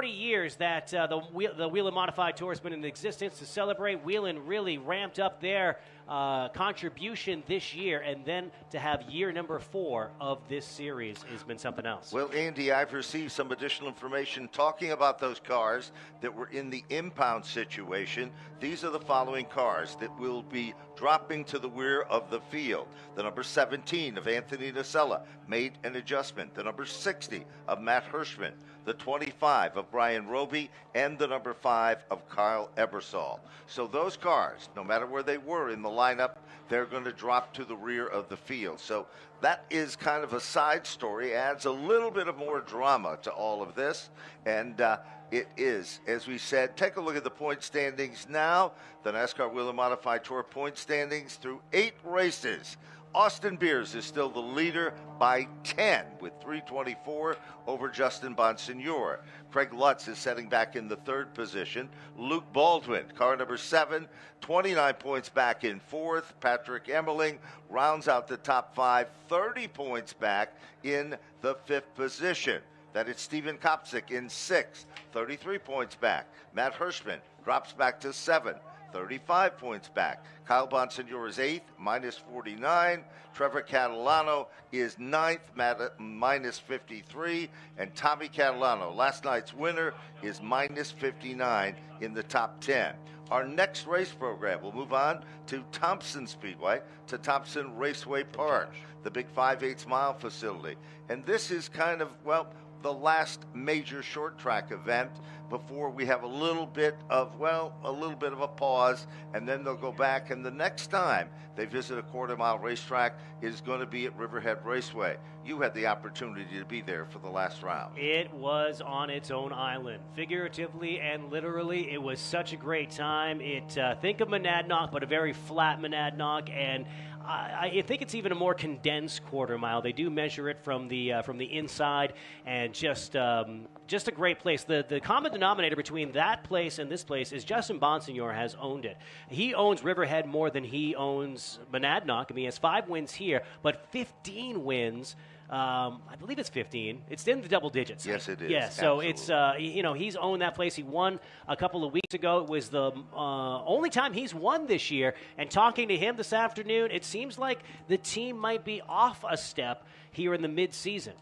40 years that the Whelen Modified Tour has been in existence. To celebrate, Whelen really ramped up their contribution this year, and then to have year number 4 of this series has been something else. Well, Andy, I've received some additional information talking about those cars that were in the impound situation. These are the following cars that will be dropping to the rear of the field. The number 17 of Anthony Nacella made an adjustment. The number 60 of Matt Hirschman. The 25 of Brian Roby, and the number 5 of Kyle Ebersol. So those cars, no matter where they were in the lineup, they're going to drop to the rear of the field. So that is kind of a side story, adds a little bit of more drama to all of this. And it is, as we said, take a look at the point standings now. The NASCAR Whelen Modified Tour point standings through 8 races. Austin Beers is still the leader by 10 with 324 over Justin Bonsignore. Craig Lutz is setting back in the 3rd position. Luke Baldwin, car number 7, 29 points back in 4th. Patrick Emmerling rounds out the top 5, 30 points back in the 5th position. That is Steven Kopsik in 6th, 33 points back. Matt Hirschman drops back to 7. 35 points back. Kyle Bonsignore is 8th, minus 49. Trevor Catalano is 9th, minus 53. And Tommy Catalano, last night's winner, is minus 59 in the top 10. Our next race program will move on to Thompson Speedway, to Thompson Raceway Park, the big 5/8 mile facility. And this is kind of, well, the last major short track event before we have a little bit of a pause, and then they'll go back, and the next time they visit a quarter-mile racetrack is going to be at Riverhead Raceway. You had the opportunity to be there for the last round. It was on its own island, figuratively and literally. It was such a great time. Think of Monadnock, but a very flat Monadnock, and I think it's even a more condensed quarter mile. They do measure it from the inside, and just a great place. The common denominator between that place and this place is Justin Bonsignore has owned it. He owns Riverhead more than he owns Monadnock. I mean, he has 5 wins here, but 15 wins. I believe it's 15. It's in the double digits. Yes, it is. Yeah, so absolutely. it's he's owned that place. He won a couple of weeks ago. It was the only time he's won this year. And talking to him this afternoon, it seems like the team might be off a step here in the mid-season.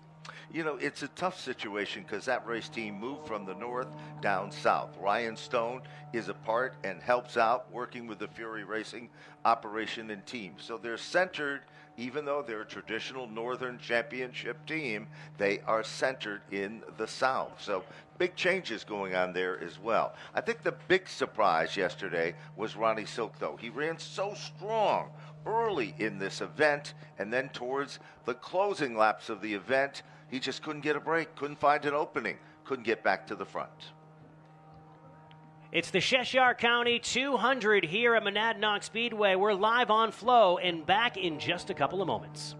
You know, it's a tough situation because that race team moved from the north down south. Ryan Stone is a part and helps out working with the Fury Racing operation and team. So they're centered, even though they're a traditional Northern Championship team, they are centered in the South. So big changes going on there as well. I think the big surprise yesterday was Ronnie Silk, though. He ran so strong early in this event, and then towards the closing laps of the event, he just couldn't get a break, couldn't find an opening, couldn't get back to the front. It's the Cheshire County 200 here at Monadnock Speedway. We're live on Flow and back in just a couple of moments.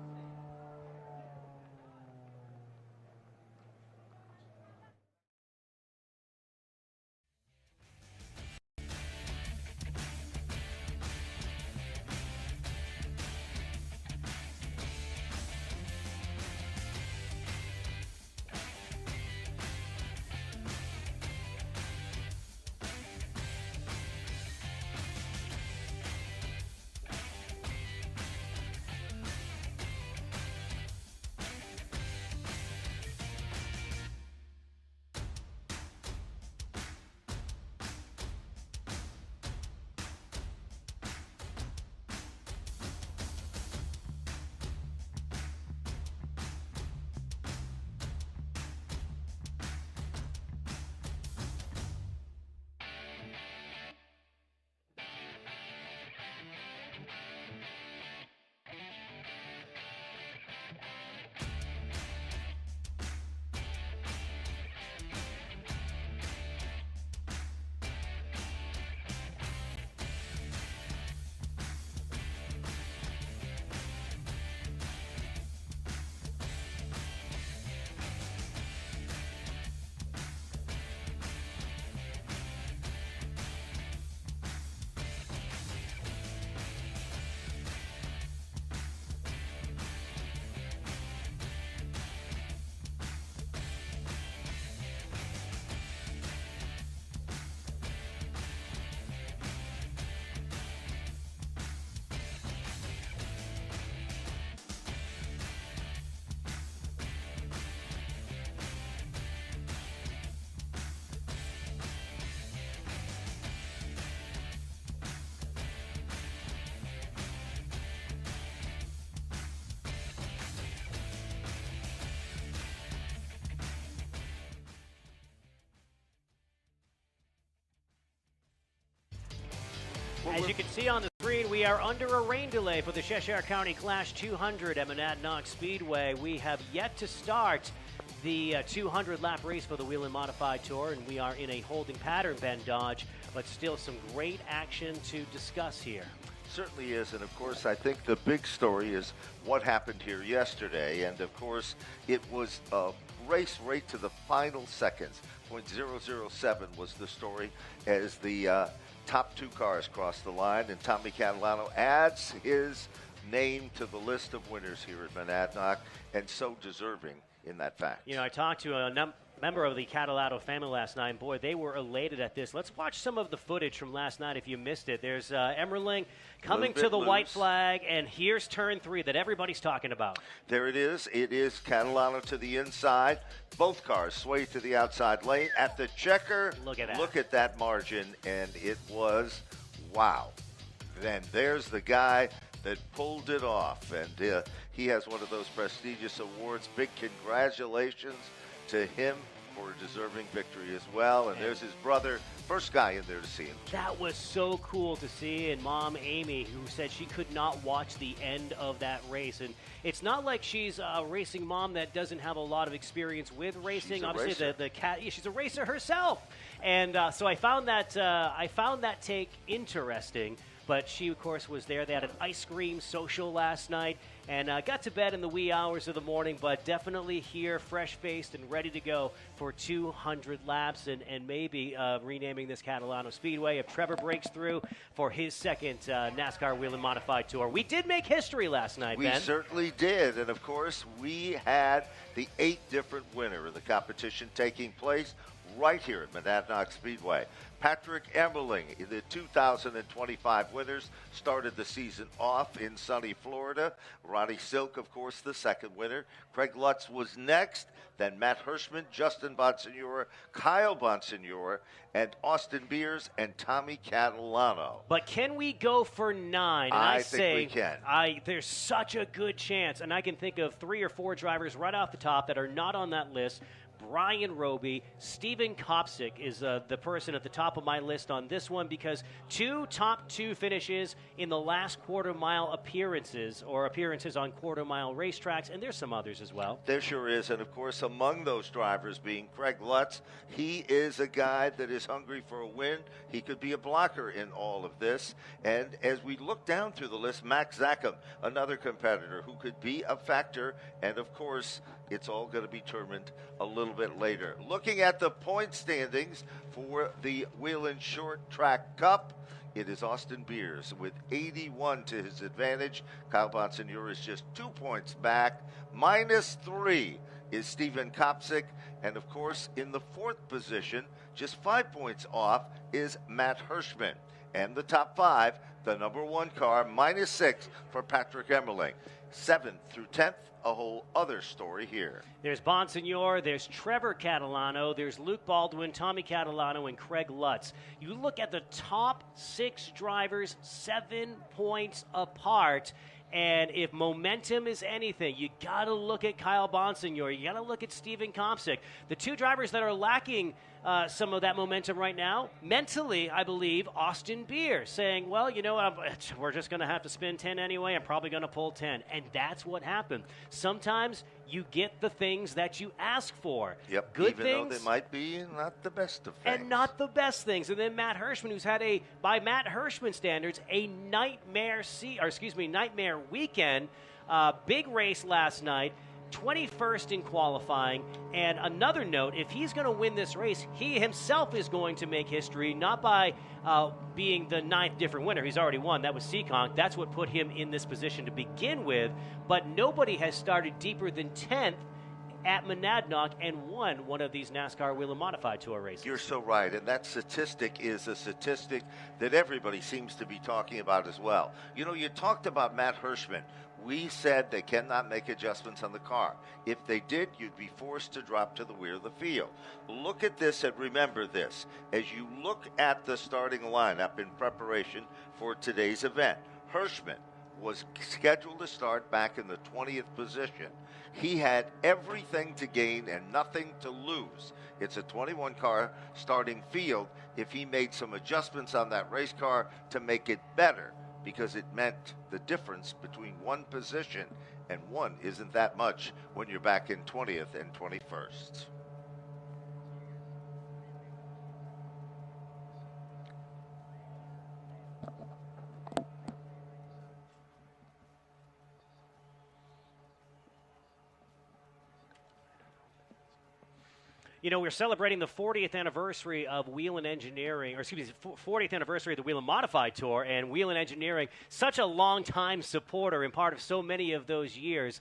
As you can see on the screen, we are under a rain delay for the Cheshire County Clash 200 at Monadnock Speedway. We have yet to start the 200-lap race for the Whelen Modified Tour, and we are in a holding pattern, Ben Dodge, but still some great action to discuss here. Certainly is, and of course I think the big story is what happened here yesterday, and of course it was a race right to the final seconds. .007 was the story as the top two cars crossed the line, and Tommy Catalano adds his name to the list of winners here at Monadnock, and so deserving in that fact. You know, I talked to a member of the Catalano family last night, and boy, they were elated at this. Let's watch some of the footage from last night if you missed it. There's Emmerling coming to the white flag, and here's turn 3 that everybody's talking about. There it is. It is Catalano to the inside. Both cars sway to the outside lane. At the checker, look at that. Look at that margin, and it was, wow. Then there's the guy that pulled it off, and he has one of those prestigious awards. Big congratulations to him for a deserving victory as well. And there's his brother, first guy in there to see him. That was so cool to see. And Mom Amy, who said she could not watch the end of that race. And it's not like she's a racing mom that doesn't have a lot of experience with racing. She's obviously she's a racer herself. And so I found that take interesting. But she, of course, was there. They had an ice cream social last night and got to bed in the wee hours of the morning, but definitely here, fresh-faced and ready to go for 200 laps and maybe renaming this Catalano Speedway if Trevor breaks through for his second NASCAR Whelen Modified Tour. We did make history last night, Ben. We certainly did. And, of course, we had the 8 different winner of the competition taking place right here at Monadnock Speedway. Patrick Emmerling, the 2025 winners, started the season off in sunny Florida. Ronnie Silk, of course, the second winner. Craig Lutz was next. Then Matt Hirschman, Justin Bonsignore, Kyle Bonsignore, and Austin Beers and Tommy Catalano. But can we go for 9? And I think we can. There's such a good chance, and I can think of 3 or 4 drivers right off the top that are not on that list. Brian Roby, Steven Kopsick is the person at the top of my list on this one because 2 top 2 finishes in the last quarter-mile appearances or appearances on quarter-mile racetracks, and there's some others as well. There sure is, and of course among those drivers being Craig Lutz. He is a guy that is hungry for a win. He could be a blocker in all of this, and as we look down through the list, Max Zackham, another competitor who could be a factor, and of course it's all going to be determined a little bit later. Looking at the point standings for the Whelen Short Track Cup, it is Austin Beers with 81 to his advantage. Kyle Bonsignore is just 2 points back. -3 is Steven Kopsick. And, of course, in the 4th position, just 5 points off, is Matt Hirschman. And the top 5, the number 1 car, -6 for Patrick Emmerling. 7th through 10th, a whole other story here. There's Bonsignore, there's Trevor Catalano, there's Luke Baldwin, Tommy Catalano, and Craig Lutz. You look at the top 6 drivers, 7 points apart. And if momentum is anything, you got to look at Kyle Bonsignore. You got to look at Steven Kopsick. The 2 drivers that are lacking some of that momentum right now, mentally, I believe, Austin Beers saying, well, you know, we're just going to have to spin 10 anyway. I'm probably going to pull 10. And that's what happened. Sometimes you get the things that you ask for. Yep, good even things, though they might be not the best of things. And not the best things. And then Matt Hirschman, who's had by Matt Hirschman standards, a nightmare weekend. Big race last night. 21st in qualifying, and another note, if he's going to win this race, he himself is going to make history, not by being the 9th different winner. He's already won. That was Seekonk. That's what put him in this position to begin with, but nobody has started deeper than 10th at Monadnock and won one of these NASCAR Whelen Modified Tour races. You're so right, and that statistic is a statistic that everybody seems to be talking about as well. You know, you talked about Matt Hirschman. We said they cannot make adjustments on the car. If they did, you'd be forced to drop to the rear of the field. Look at this and remember this. As you look at the starting lineup in preparation for today's event, Hirschman, was scheduled to start back in the 20th position. He had everything to gain and nothing to lose. It's a 21-car starting field if he made some adjustments on that race car to make it better, because it meant the difference between one position and one isn't that much when you're back in 20th and 21st. You know, we're celebrating the 40th anniversary of Whelen Engineering, or excuse me, 40th anniversary of the Whelen Modified Tour, and Whelen Engineering, such a long-time supporter and part of so many of those years.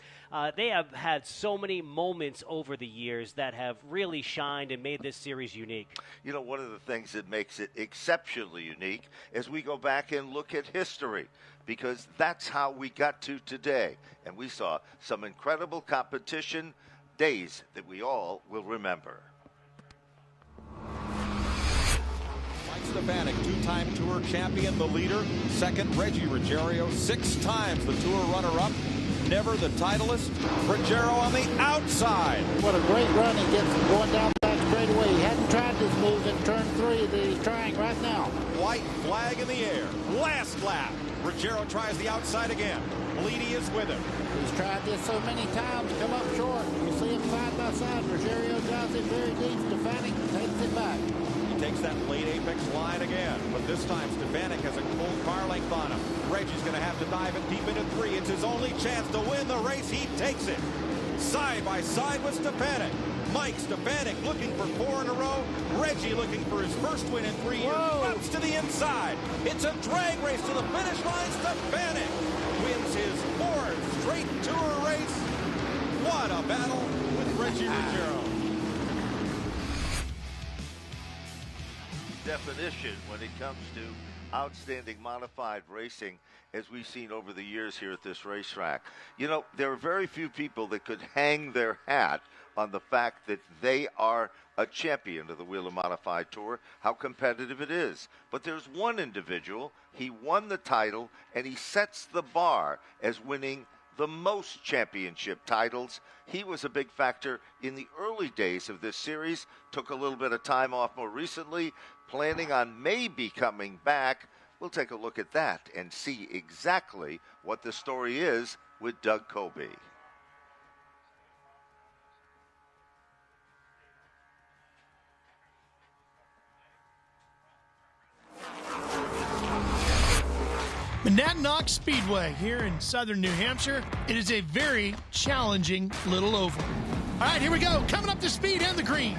They have had so many moments over the years that have really shined and made this series unique. You know, one of the things that makes it exceptionally unique is we go back and look at history, because that's how we got to today. And we saw some incredible competition, days that we all will remember. Mike Stefanik, two-time Tour champion, the leader. Second, Reggie Ruggiero, 6 times the Tour runner-up. Never the titleist. Ruggiero on the outside. What a great run he gets going down the back straightaway. He hadn't tried this move in turn 3 that he's trying right now. White flag in the air. Last lap. Ruggiero tries the outside again. Bleedy is with him. He's tried this so many times, come up short. You see him side by side. Ruggiero drives it very deep. Stefanik takes it back. He takes that late apex line again, but this time Stefanik has a cold car length on him. Reggie's going to have to dive it deep into 3. It's his only chance to win the race. He takes it. Side by side with Stefanik. Mike Stefanik looking for 4 in a row. Reggie looking for his first win in 3 years. Bumps to the inside. It's a drag race to the finish line. Stefanik wins his 4th straight Tour race. What a battle with Reggie Ruggiero. Definition when it comes to outstanding modified racing, as we've seen over the years here at this racetrack. You know, there are very few people that could hang their hat on the fact that they are a champion of the Whelen Modified Tour, how competitive it is. But there's one individual, he won the title, and he sets the bar as winning the most championship titles. He was a big factor in the early days of this series, took a little bit of time off more recently, planning on maybe coming back. We'll take a look at that and see exactly what the story is with Doug Coby. Monadnock Speedway here in southern New Hampshire. It is a very challenging little oval. All right, here we go. Coming up to speed and the green.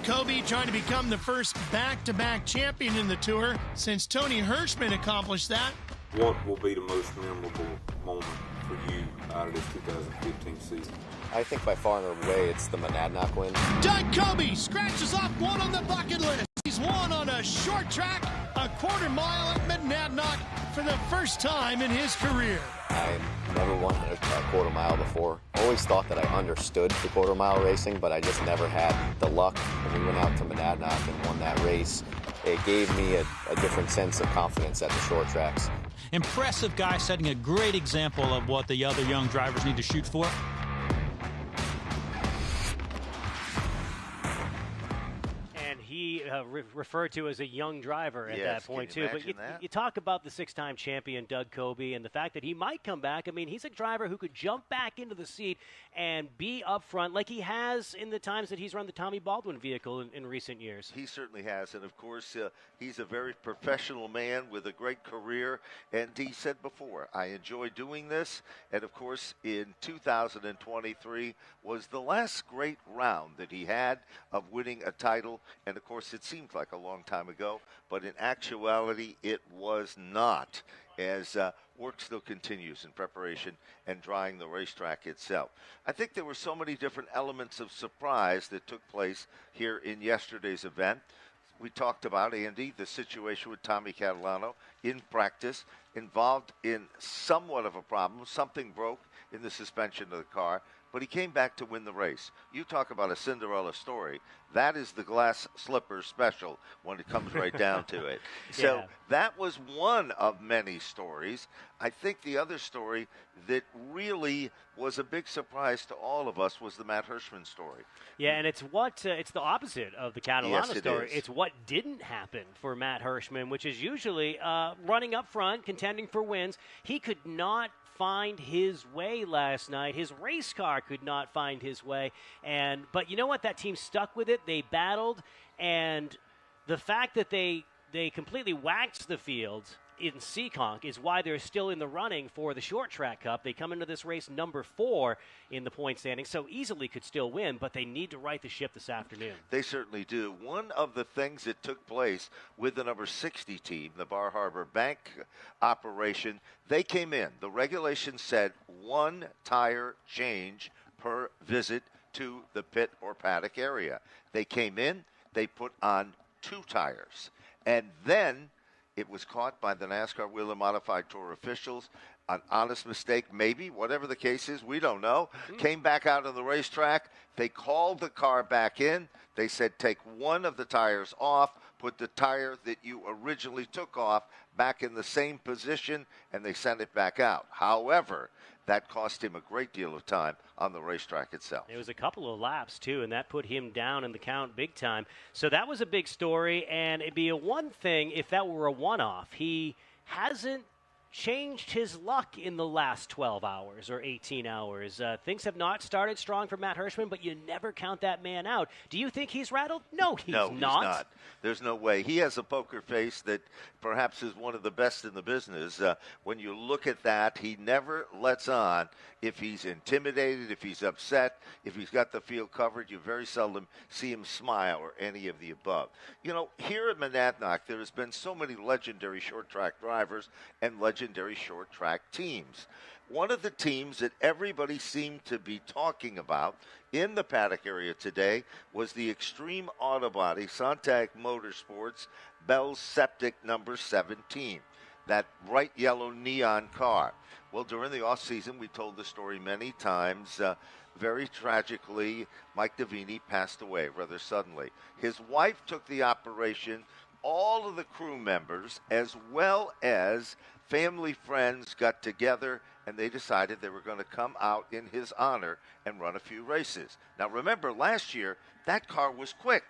Coby trying to become the first back-to-back champion in the Tour since Tony Hirschman accomplished that. What will be the most memorable moment for you out of this 2015 season? I think by far and away it's the Monadnock win. Doug Coby scratches off one on the bucket list. He's won on a short track, a quarter mile at Monadnock for the first time in his career. I never won a quarter mile before. Always thought that I understood the quarter mile racing, but I just never had the luck. When we went out to Monadnock and won that race, it gave me a different sense of confidence at the short tracks. Impressive guy, setting a great example of what the other young drivers need to shoot for. He referred to as a young driver at that point, too. But you talk about the 6-time champion, Doug Coby, and the fact that he might come back. I mean, he's a driver who could jump back into the seat and be up front like he has in the times that he's run the Tommy Baldwin vehicle in recent years. He certainly has. And, of course, he's a very professional man with a great career. And he said before, I enjoy doing this. And, of course, in 2023 was the last great round that he had of winning a title. And, of course, it seemed like a long time ago, but in actuality, it was not, as work still continues in preparation and drying the racetrack itself. I think there were so many different elements of surprise that took place here in yesterday's event. We talked about, Andy, the situation with Tommy Catalano in practice, involved in somewhat of a problem. Something broke in the suspension of the car. but he came back to win the race. You talk about a Cinderella story. That is the glass slipper special when it comes right down to it. So that was one of many stories. I think the other story that really was a big surprise to all of us was the Matt Hirschman story. Yeah, and it's it's the opposite of the Catalana story. Is. It's what didn't happen for Matt Hirschman, which is usually running up front, contending for wins. He could not find his way last night. His race car could not find his way. But you know what? That team stuck with it. They battled, and the fact that they completely waxed the field in Seekonk is why they're still in the running for the Short Track Cup. They come into this race number 4 in the point standing, so easily could still win, but they need to right the ship this afternoon. They certainly do. One of the things that took place with the number 60 team, the Bar Harbor Bank operation, they came in. The regulations said 1 tire change per visit to the pit or paddock area. They came in, they put on 2 tires, and then it was caught by the NASCAR Whelen Modified Tour officials. An honest mistake, maybe, whatever the case is, we don't know. Came back out on the racetrack. They called the car back in. They said take 1 of the tires off, put the tire that you originally took off back in the same position, and they sent it back out. However, that cost him a great deal of time on the racetrack itself. It was a couple of laps, too, and that put him down in the count big time. So that was a big story, and it'd be a one thing if that were a one-off. He hasn't changed his luck in the last 12 hours or 18 hours. Things have not started strong for Matt Hirschman, but you never count that man out. Do you think he's rattled? No, he's not. There's no way. He has a poker face that perhaps is one of the best in the business. When you look at that, he never lets on. If he's intimidated, if he's upset, if he's got the field covered, you very seldom see him smile or any of the above. You know, here at Monadnock, there has been so many legendary short track drivers and legendary short track teams. One of the teams that everybody seemed to be talking about in the paddock area today was the Extreme Auto Body Sontag Motorsports Bell's Septic number 17, that bright yellow neon car. Well, during the off-season, we told the story many times. Very tragically, Mike Davini passed away rather suddenly. His wife took the operation. All of the crew members, as well as family friends, got together, and they decided they were going to come out in his honor and run a few races. Now, remember, last year, that car was quick.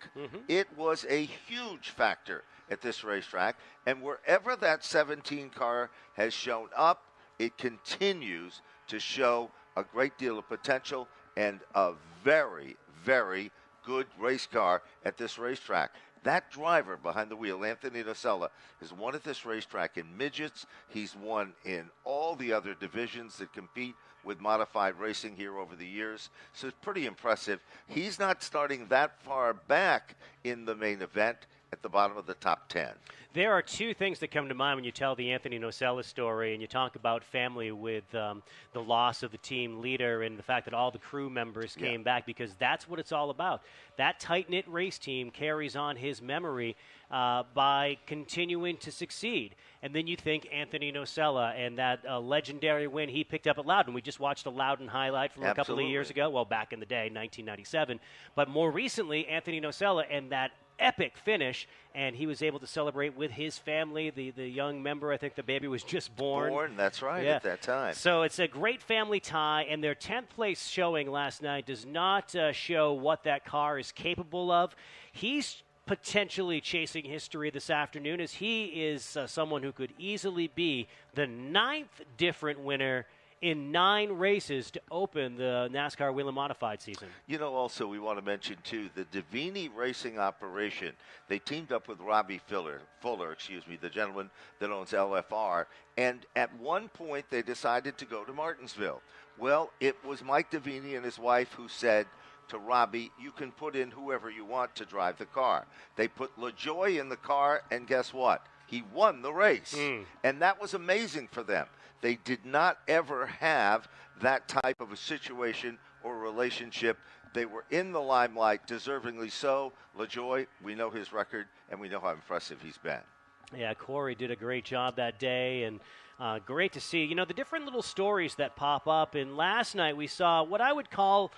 It was a huge factor at this racetrack, and wherever that 17 car has shown up, it continues to show a great deal of potential and a very, very good race car at this racetrack. That driver behind the wheel, Anthony Nocella, has won at this racetrack in midgets. He's won in all the other divisions that compete with modified racing here over the years. So it's pretty impressive. He's not starting that far back in the main event at the bottom of the top 10. There are 2 things that come to mind when you tell the Anthony Nocella story and you talk about family with the loss of the team leader and the fact that all the crew members came back, because that's what it's all about. That tight-knit race team carries on his memory by continuing to succeed. And then you think Anthony Nocella and that legendary win he picked up at Loudon. We just watched a Loudon highlight from a couple of years ago. Well, back in the day, 1997. But more recently, Anthony Nocella and that epic finish, and he was able to celebrate with his family. The young member, I think the baby was just born. That's right, at that time. So it's a great family tie, and their 10th place showing last night does not show what that car is capable of. He's potentially chasing history this afternoon, as he is someone who could easily be the 9th different winner in 9 races to open the NASCAR Whelen Modified season. You know, also we want to mention, too, the Davini Racing operation. They teamed up with Robbie Fuller, the gentleman that owns LFR, and at one point they decided to go to Martinsville. Well, it was Mike Davini and his wife who said to Robbie, you can put in whoever you want to drive the car. They put LaJoy in the car, and guess what? He won the race. And that was amazing for them. They did not ever have that type of a situation or relationship. They were in the limelight, deservingly so. LaJoy, we know his record, and we know how impressive he's been. Yeah, Corey did a great job that day, and great to see, the different little stories that pop up. And last night we saw what I would call,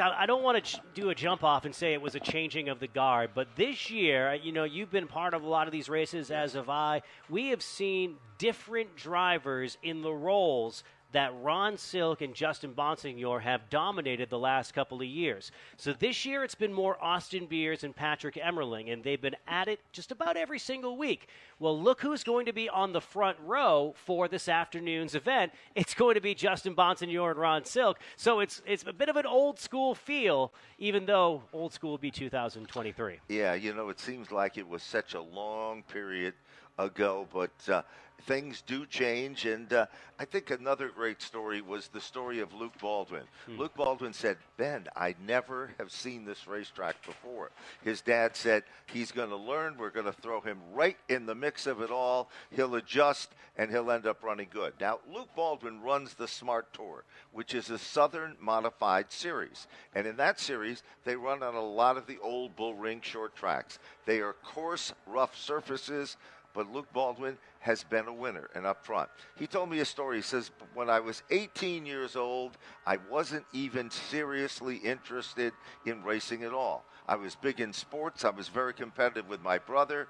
I don't want to do a jump off and say it was a changing of the guard, but this year, you've been part of a lot of these races, as have I. We have seen different drivers in the roles that Ron Silk and Justin Bonsignor have dominated the last couple of years. So this year it's been more Austin Beers and Patrick Emmerling, and they've been at it just about every single week. Well, look who's going to be on the front row for this afternoon's event. It's going to be Justin Bonsignor and Ron Silk. So it's a bit of an old school feel, even though old school will be 2023. Yeah, it seems like it was such a long period ago, but things do change, and I think another great story was the story of Luke Baldwin. Luke Baldwin said, Ben, I never have seen this racetrack before. His dad said he's going to learn. We're going to throw him right in the mix of it all. He'll adjust, and he'll end up running good. Now, Luke Baldwin runs the Smart Tour, which is a Southern modified series, and in that series, they run on a lot of the old bull ring short tracks. They are coarse, rough surfaces, but Luke Baldwin has been a winner and up front. He told me a story. He says, when I was 18 years old, I wasn't even seriously interested in racing at all. I was big in sports. I was very competitive with my brother.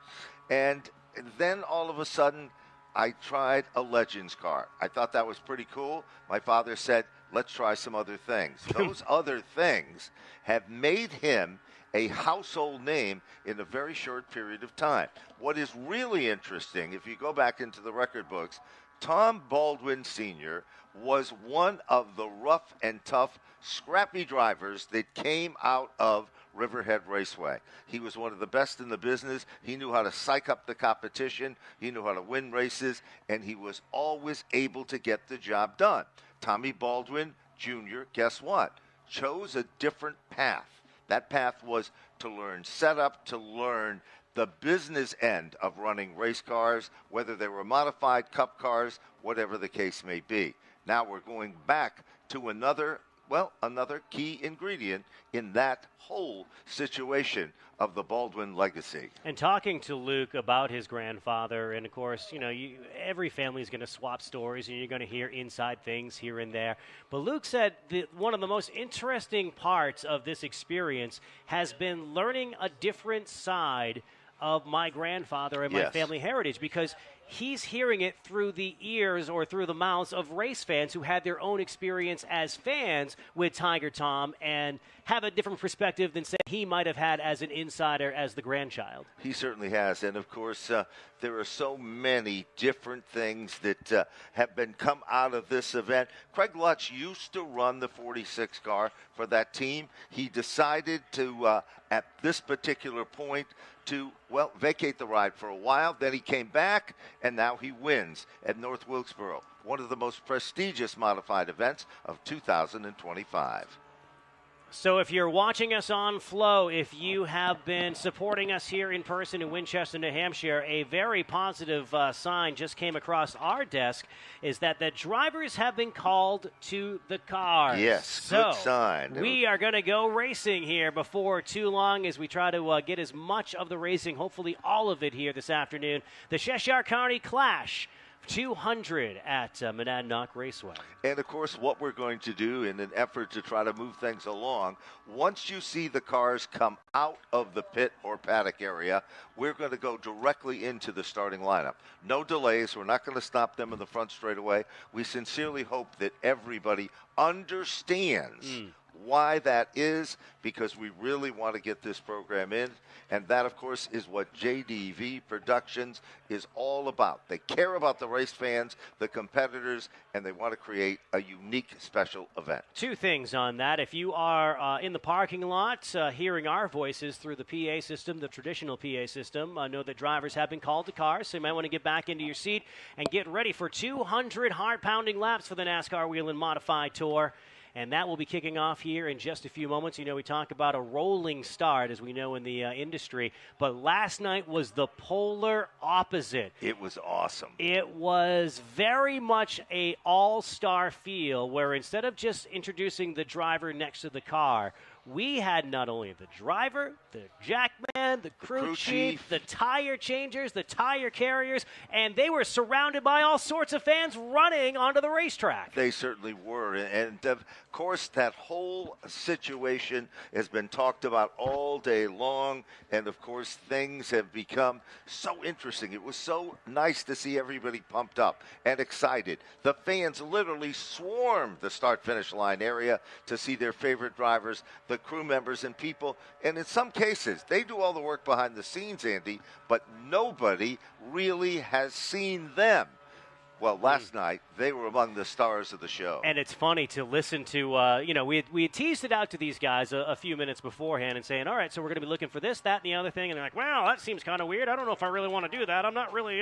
And then all of a sudden, I tried a Legends car. I thought that was pretty cool. My father said, let's try some other things. Those other things have made him a household name in a very short period of time. What is really interesting, if you go back into the record books, Tom Baldwin Sr. was one of the rough and tough, scrappy drivers that came out of Riverhead Raceway. He was one of the best in the business. He knew how to psych up the competition. He knew how to win races, and he was always able to get the job done. Tommy Baldwin Jr., guess what? Chose a different path. That path was to learn setup, to learn the business end of running race cars, whether they were modified cup cars, whatever the case may be. Now we're going back to another key ingredient in that whole situation of the Baldwin legacy. And talking to Luke about his grandfather, and of course, every family is going to swap stories, and you're going to hear inside things here and there. But Luke said that one of the most interesting parts of this experience has been learning a different side of my grandfather and my family heritage, because he's hearing it through the ears or through the mouths of race fans who had their own experience as fans with Tiger Tom and have a different perspective than, say, he might have had as an insider as the grandchild. He certainly has. And, of course, there are so many different things that have been come out of this event. Craig Lutz used to run the 46 car for that team. He decided to, at this particular point, to, vacate the ride for a while. Then he came back, and now he wins at North Wilkesboro, one of the most prestigious modified events of 2025. So if you're watching us on Flow, if you have been supporting us here in person in Winchester, New Hampshire, a very positive sign just came across our desk is that the drivers have been called to the cars. Yes, good sign. We are going to go racing here before too long as we try to get as much of the racing, hopefully all of it here this afternoon. The Cheshire County Clash 200 at Monadnock Raceway. And, of course, what we're going to do in an effort to try to move things along, once you see the cars come out of the pit or paddock area, we're going to go directly into the starting lineup. No delays. We're not going to stop them in the front straightaway. We sincerely hope that everybody understands why that is, because we really want to get this program in. And that, of course, is what JDV Productions is all about. They care about the race fans, the competitors, and they want to create a unique special event. Two things on that. If you are in the parking lot hearing our voices through the PA system, the traditional PA system, know that drivers have been called to cars, so you might want to get back into your seat and get ready for 200 hard-pounding laps for the NASCAR Whelen Modified Tour. And that will be kicking off here in just a few moments. We talk about a rolling start, as we know in the industry. But last night was the polar opposite. It was awesome. It was very much a all-star feel, where instead of just introducing the driver next to the car, we had not only the driver, the jackman, the crew chief, the tire changers, the tire carriers, and they were surrounded by all sorts of fans running onto the racetrack. They certainly were. And of course, that whole situation has been talked about all day long. And of course, things have become so interesting. It was so nice to see everybody pumped up and excited. The fans literally swarmed the start-finish line area to see their favorite drivers, the crew members and people. And in some cases, they do all the work behind the scenes, Andy, but nobody really has seen them. Well, last night, they were among the stars of the show. And it's funny to listen to, we had teased it out to these guys a few minutes beforehand and saying, all right, so we're going to be looking for this, that, and the other thing. And they're like, wow, that seems kind of weird. I don't know if I really want to do that. I'm not really.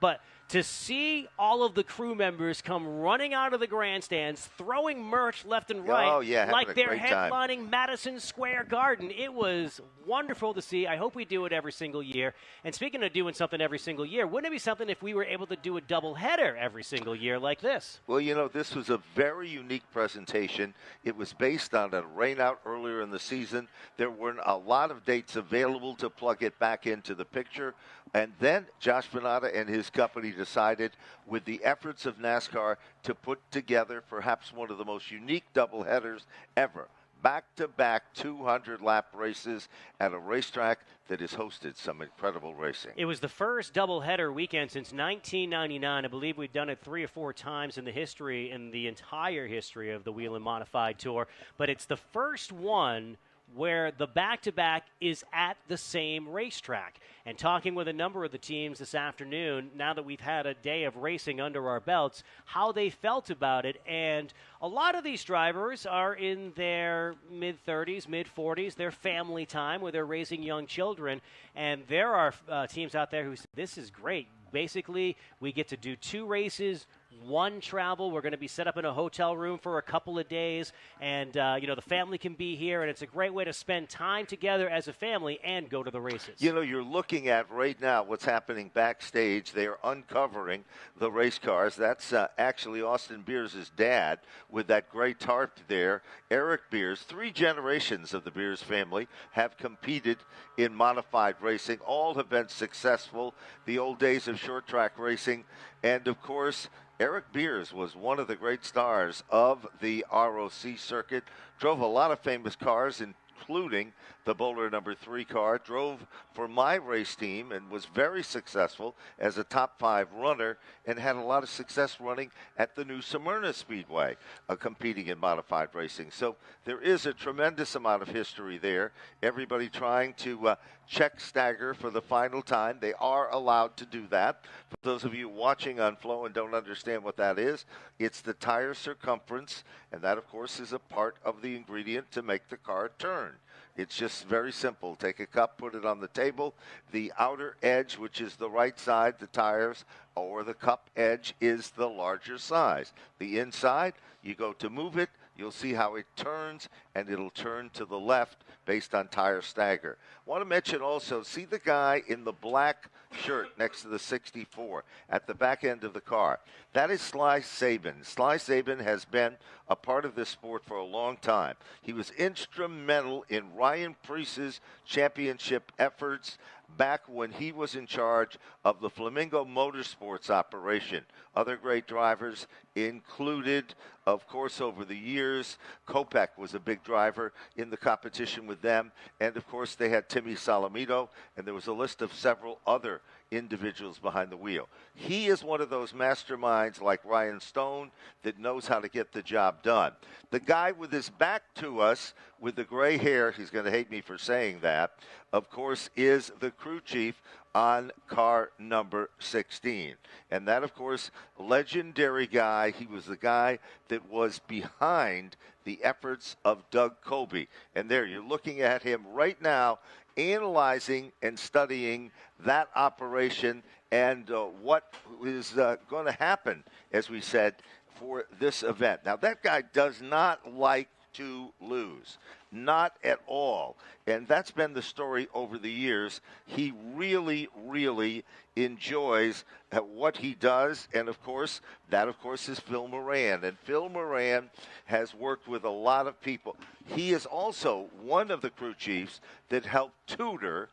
But to see all of the crew members come running out of the grandstands, throwing merch left and right, like they're headlining Madison Square Garden, it was wonderful to see. I hope we do it every single year. And speaking of doing something every single year, wouldn't it be something if we were able to do a doubleheader every single year like this? Well, this was a very unique presentation. It was based on a rainout earlier in the season. There weren't a lot of dates available to plug it back into the picture. And then Josh Bonata and his company decided, with the efforts of NASCAR, to put together perhaps one of the most unique doubleheaders ever. Back-to-back 200-lap races at a racetrack that has hosted some incredible racing. It was the first doubleheader weekend since 1999. I believe we've done it 3 or 4 times in the entire history of the Whelen Modified Tour. But it's the first one where the back-to-back is at the same racetrack. And talking with a number of the teams this afternoon, now that we've had a day of racing under our belts, how they felt about it. And a lot of these drivers are in their mid-30s, mid-40s. They're family time where they're raising young children. And there are teams out there who say, this is great. Basically, we get to do 2 races, 1 travel. We're going to be set up in a hotel room for a couple of days, and the family can be here, and it's a great way to spend time together as a family and go to the races. You're looking at right now what's happening backstage. They are uncovering the race cars. That's actually Austin Beers' dad with that gray tarp there. Eric Beers, 3 generations of the Beers family have competed in modified racing. All have been successful. The old days of short track racing, and of course, Eric Beers was one of the great stars of the ROC circuit, drove a lot of famous cars, including the Bowler number 3 car, drove for my race team and was very successful as a top 5 runner and had a lot of success running at the new Smyrna Speedway, competing in modified racing. So there is a tremendous amount of history there. Everybody trying to check stagger for the final time. They are allowed to do that. For those of you watching on Flow and don't understand what that is, it's the tire circumference, and that, of course, is a part of the ingredient to make the car turn. It's just very simple. Take a cup, put it on the table. The outer edge, which is the right side, the tires, or the cup edge is the larger size. The inside, you go to move it, you'll see how it turns, and it'll turn to the left based on tire stagger. I want to mention also, see the guy in the black shirt next to the 64 at the back end of the car. That is Sly Sabin. Sly Sabin has been a part of this sport for a long time. He was instrumental in Ryan Preece's championship efforts back when he was in charge of the Flamingo Motorsports operation. Other great drivers included, of course, over the years, Kopech was a big driver in the competition with them. And, of course, they had Timmy Salamito, and there was a list of several other individuals behind the wheel. He is one of those masterminds like Ryan Stone that knows how to get the job done. The guy with his back to us with the gray hair, he's going to hate me for saying that, of course, is the crew chief on car number 16. And that, of course, legendary guy. He was the guy that was behind the efforts of Doug Colby. And there, you're looking at him right now, analyzing and studying that operation and what is going to happen, as we said, for this event. Now, that guy does not like to lose. Not at all. And that's been the story over the years. He really, really enjoys what he does. And, of course, that, of course, is Phil Moran. And Phil Moran has worked with a lot of people. He is also one of the crew chiefs that helped tutor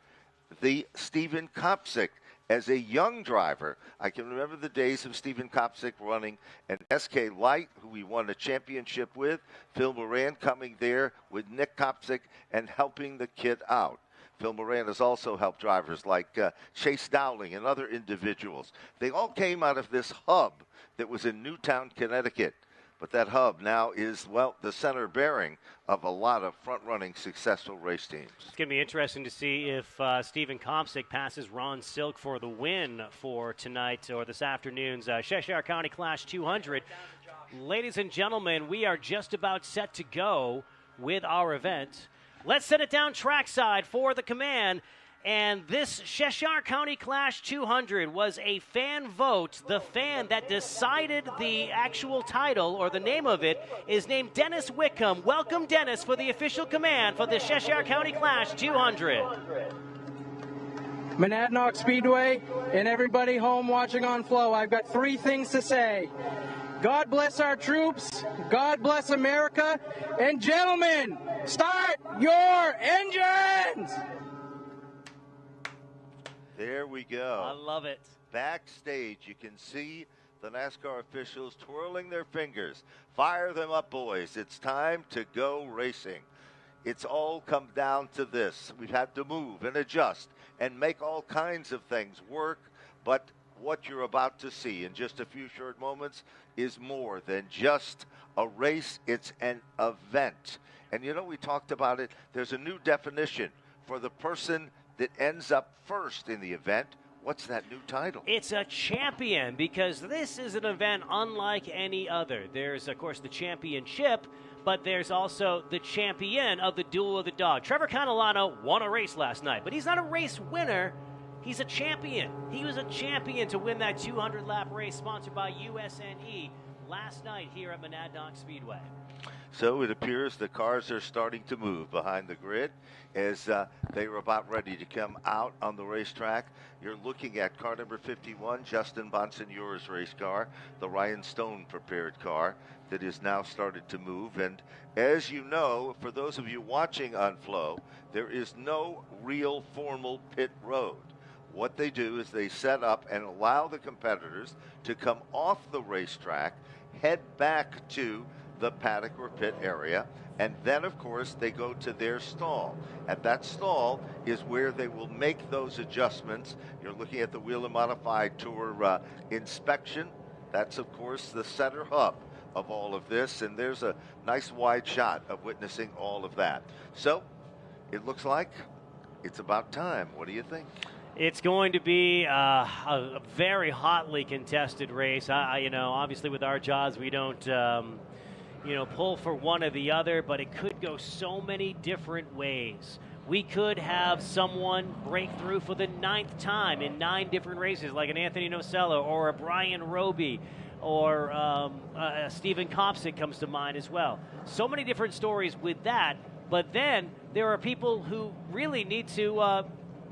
the Stephen Kopsick as a young driver. I can remember the days of Stephen Kopsick running an SK Light, who we won a championship with. Phil Moran coming there with Nick Kopsick and helping the kid out. Phil Moran has also helped drivers like Chase Dowling and other individuals. They all came out of this hub that was in Newtown, Connecticut. But that hub now is, well, the center bearing of a lot of front-running successful race teams. It's going to be interesting to see if Stephen Kopsick passes Ron Silk for the win for tonight or this afternoon's Cheshire County Clash 200. Ladies and gentlemen, we are just about set to go with our event. Let's set it down trackside for the command. And this Cheshire County Clash 200 was a fan vote. The fan that decided the actual title, or the name of it, is named Dennis Wickham. Welcome, Dennis, for the official command for the Cheshire County Clash 200. Monadnock Speedway and everybody home watching on Flow, I've got 3 things to say. God bless our troops, God bless America, and gentlemen, start your engines! There we go. I love it. Backstage, you can see the NASCAR officials twirling their fingers. Fire them up, boys. It's time to go racing. It's all come down to this. We've had to move and adjust and make all kinds of things work, but what you're about to see in just a few short moments is more than just a race. It's an event. And you know, we talked about it. There's a new definition for the person that ends up first in the event. What's that new title? It's a champion, because this is an event unlike any other. There's, of course, the championship, but there's also the champion of the Duel of the Dog. Trevor Catalano won a race last night, but he's not a race winner. He's a champion. He was a champion to win that 200-lap race sponsored by USNE last night here at Monadnock Speedway. So it appears the cars are starting to move behind the grid as they are about ready to come out on the racetrack. You're looking at car number 51, Justin Bonsignore's race car, the Ryan Stone prepared car that is now started to move. And as you know, for those of you watching on Flow, there is no real formal pit road. What they do is they set up and allow the competitors to come off the racetrack, head back to the paddock or pit area, and then, of course, they go to their stall. At that stall is where they will make those adjustments. You're looking at the Whelen Modified Tour inspection. That's, of course, the center hub of all of this, and there's a nice wide shot of witnessing all of that. So it looks like it's about time. What do you think? It's going to be a very hotly contested race. You know, obviously with our jobs, we don't pull for one or the other, but it could go so many different ways. We could have someone break through for the 9th time in 9 different races, like an Anthony Nocello or a Brian Roby, or Stephen Kopsick comes to mind as well. So many different stories with that, but then there are people who really need to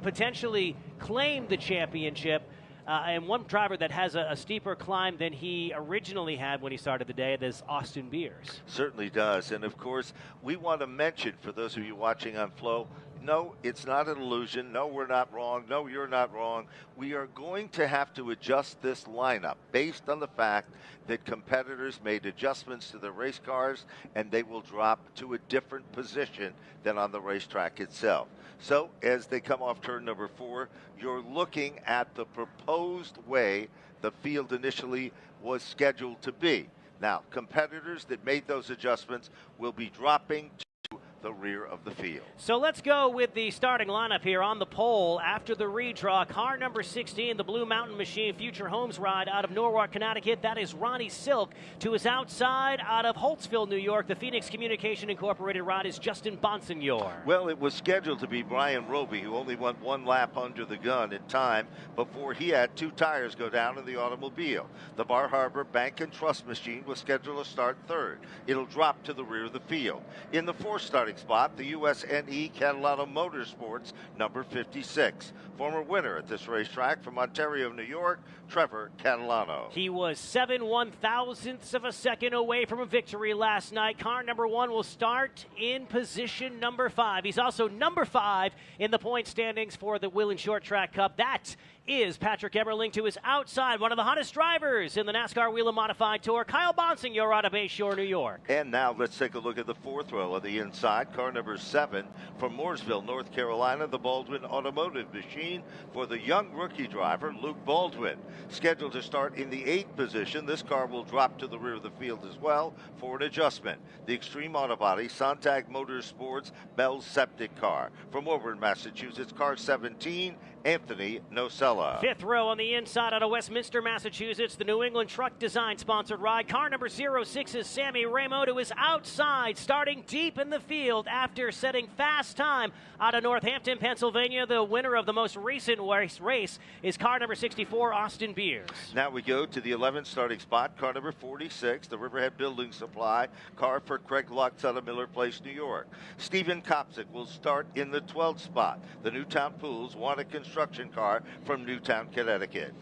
potentially claim the championship. And one driver that has a steeper climb than he originally had when he started the day is Austin Beers. Certainly does. And, of course, we want to mention, for those of you watching on Flow, no, it's not an illusion. No, we're not wrong. No, you're not wrong. We are going to have to adjust this lineup based on the fact that competitors made adjustments to their race cars, and they will drop to a different position than on the racetrack itself. So as they come off turn number 4, you're looking at the proposed way the field initially was scheduled to be. Now, competitors that made those adjustments will be dropping to the rear of the field. So let's go with the starting lineup here on the pole after the redraw. Car number 16, the Blue Mountain Machine Future Homes ride out of Norwalk, Connecticut. That is Ronnie Silk. To his outside, out of Holtzville, New York, the Phoenix Communication Incorporated ride is Justin Bonsignore. Well, it was scheduled to be Brian Roby, who only went 1 lap under the gun in time before he had 2 tires go down in the automobile. The Bar Harbor Bank and Trust Machine was scheduled to start 3rd. It'll drop to the rear of the field. In the 4th starting starting spot, the USNE Catalano Motorsports, number 56. Former winner at this racetrack from Ontario, New York, Trevor Catalano. He was 7/1,000ths of a second away from a victory last night. Car number 1 will start in position number 5. He's also number 5 in the point standings for the Whelen Short Track Cup. That is Patrick Emerling to his outside, one of the hottest drivers in the NASCAR Whelen Modified Tour, Kyle Bonsignor out of Bayshore, New York. And now let's take a look at the 4th row of the inside. Car number 7 from Mooresville, North Carolina, the Baldwin Automotive Machine for the young rookie driver, Luke Baldwin. Scheduled to start in the 8th position, this car will drop to the rear of the field as well for an adjustment. The Extreme Auto Body Sontag Motorsports Bell's Septic car. From Woburn, Massachusetts, car 17, Anthony Nocella. 5th row on the inside out of Westminster, Massachusetts, the New England Truck Design sponsored ride. Car number 06 is Sammy Ramo to his outside, starting deep in the field after setting fast time out of Northampton, Pennsylvania. The winner of the most recent race is car number 64, Austin Beers. Now we go to the 11th starting spot, car number 46, the Riverhead Building Supply, car for Craig Lutz out of Miller Place, New York. Stephen Kopsick will start in the 12th spot. The Newtown Pools want a construction car from Newtown, Connecticut.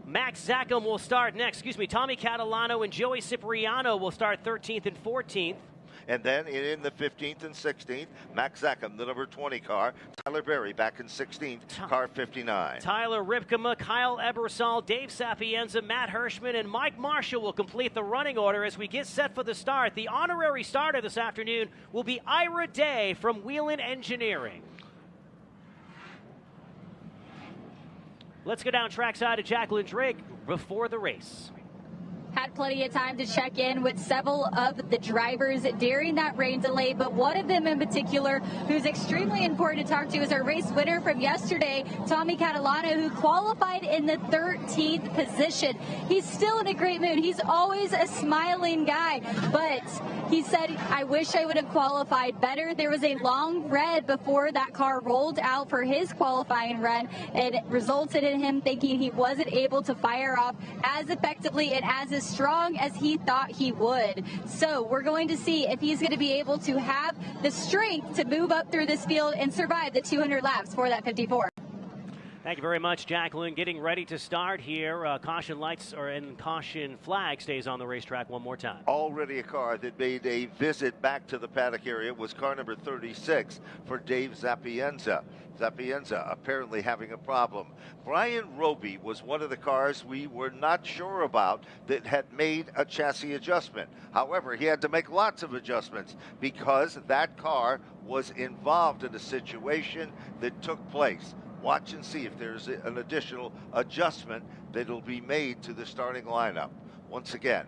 Max Zackham will start next. Tommy Catalano and Joey Cipriano will start 13th and 14th. And then in the 15th and 16th, Max Zackham, the number 20 car. Tyler Berry back in 16th, car 59. Tyler Ripkema, Kyle Ebersol, Dave Sapienza, Matt Hirschman, and Mike Marshall will complete the running order as we get set for the start. The honorary starter this afternoon will be Ira Day from Whelen Engineering. Let's go down trackside to Jacqueline Drake before the race. Had plenty of time to check in with several of the drivers during that rain delay, but one of them in particular who's extremely important to talk to is our race winner from yesterday, Tommy Catalano, who qualified in the 13th position. He's still in a great mood. He's always a smiling guy, but he said, I wish I would have qualified better. There was a long red before that car rolled out for his qualifying run, and it resulted in him thinking he wasn't able to fire off as effectively and as strong as he thought he would. So we're going to see if he's going to be able to have the strength to move up through this field and survive the 200 laps for that 54. Thank you very much, Jacqueline. Getting ready to start here. Caution lights and caution flag stays on the racetrack one more time. Already a car that made a visit back to the paddock area was car number 36 for Dave Sapienza. Sapienza apparently having a problem. Brian Roby was one of the cars we were not sure about that had made a chassis adjustment. However, he had to make lots of adjustments because that car was involved in a situation that took place. Watch and see if there's an additional adjustment that'll be made to the starting lineup. Once again,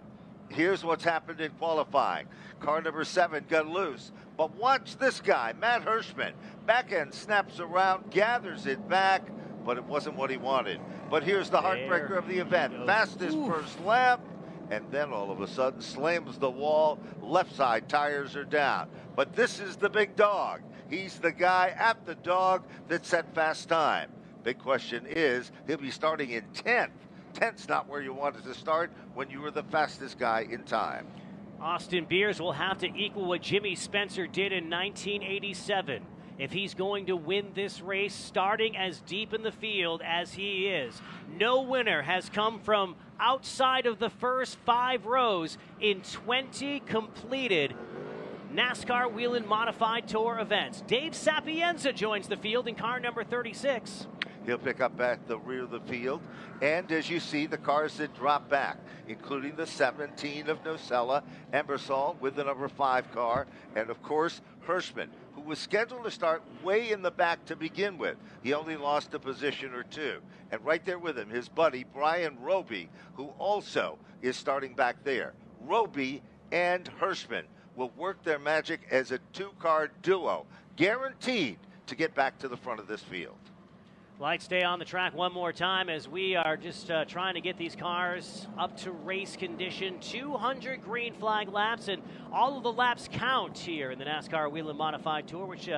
here's what's happened in qualifying. Car number 7 got loose, but watch this guy, Matt Hirschman. Back end snaps around, gathers it back, but it wasn't what he wanted. But here's the heartbreaker of the event. Fastest first lap, and then all of a sudden slams the wall. Left side tires are down. But this is the big dog. He's the guy at the dog that set fast time. Big question is, he'll be starting in 10th. 10th's not where you wanted to start when you were the fastest guy in time. Austin Beers will have to equal what Jimmy Spencer did in 1987 if he's going to win this race, starting as deep in the field as he is. No winner has come from outside of the first 5 rows in 20 completed NASCAR Whelen Modified Tour events. Dave Sapienza joins the field in car number 36. He'll pick up at the rear of the field. And as you see, the cars that drop back, including the 17 of Nocella, Ebersol with the number 5 car, and of course, Hirschman, who was scheduled to start way in the back to begin with. He only lost a position or 2. And right there with him, his buddy, Brian Roby, who also is starting back there. Roby and Hirschman will work their magic as a 2-car duo, guaranteed to get back to the front of this field. Lights stay on the track one more time as we are just trying to get these cars up to race condition. 200 green flag laps, and all of the laps count here in the NASCAR Whelen Modified Tour, which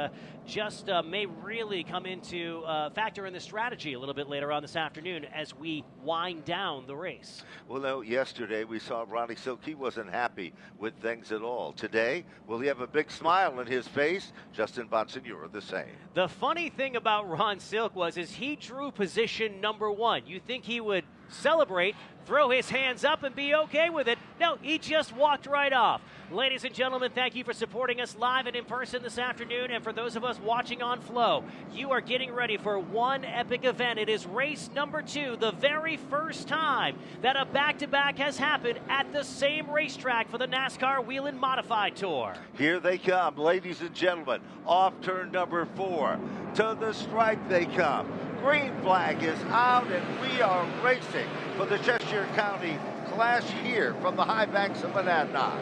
just may really come into factor in the strategy a little bit later on this afternoon as we wind down the race. Well, no, yesterday we saw Ronnie Silk. He wasn't happy with things at all. Today, will he have a big smile on his face? Justin Bonsignore the same. The funny thing about Ron Silk is he drew position number 1. You think he would celebrate, throw his hands up, and be okay with it. No, he just walked right off. Ladies and gentlemen, thank you for supporting us live and in person this afternoon. And for those of us watching on Flow, you are getting ready for one epic event. It is race number 2, the very first time that a back-to-back has happened at the same racetrack for the NASCAR Whelen Modified Tour. Here they come, ladies and gentlemen, off turn number 4. To the stripe they come. Green flag is out, and we are racing for the Cheshire County Clash here from the high banks of Monadnock.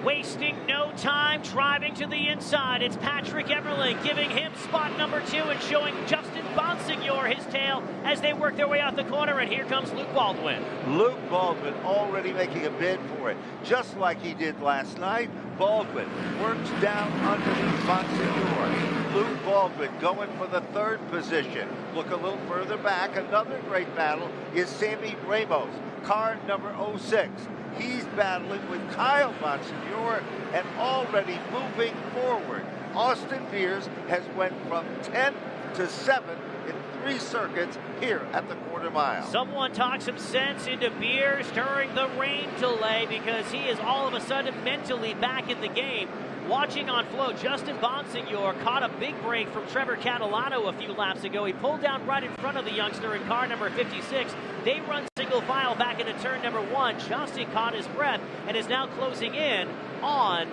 Wasting no time driving to the inside. It's Patrick Emerling giving him spot number 2 and showing Justin Bonsignore his tail as they work their way out the corner. And here comes Luke Baldwin. Luke Baldwin already making a bid for it, just like he did last night. Baldwin works down underneath Bonsignore. Luke Baldwin going for the 3rd position. Look a little further back. Another great battle is Sammy Ramos, car number 06. He's battling with Kyle Bonsignore and already moving forward. Austin Beers has went from 10 to 7 in 3 circuits here at the quarter mile. Someone talk some sense into Beers during the rain delay, because he is all of a sudden mentally back in the game. Watching on Flow, Justin Bonsignore caught a big break from Trevor Catalano a few laps ago. He pulled down right in front of the youngster in car number 56. They run single file back into turn number 1. Justin caught his breath and is now closing in on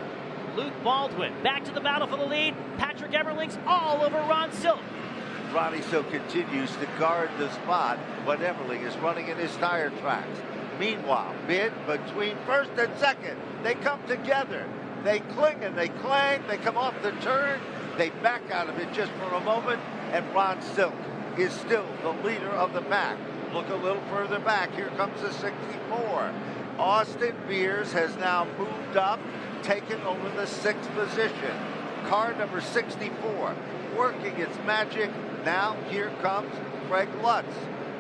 Luke Baldwin. Back to the battle for the lead. Patrick Emerling's all over Ron Silk. Ronnie Silk continues to guard the spot, but Emerling is running in his tire tracks. Meanwhile, mid between 1st and 2nd, they come together. They cling and they clang, they come off the turn, they back out of it just for a moment, and Ron Silk is still the leader of the pack. Look a little further back, here comes the 64. Austin Beers has now moved up, taken over the 6th position. Car number 64 working its magic. Now here comes Craig Lutz.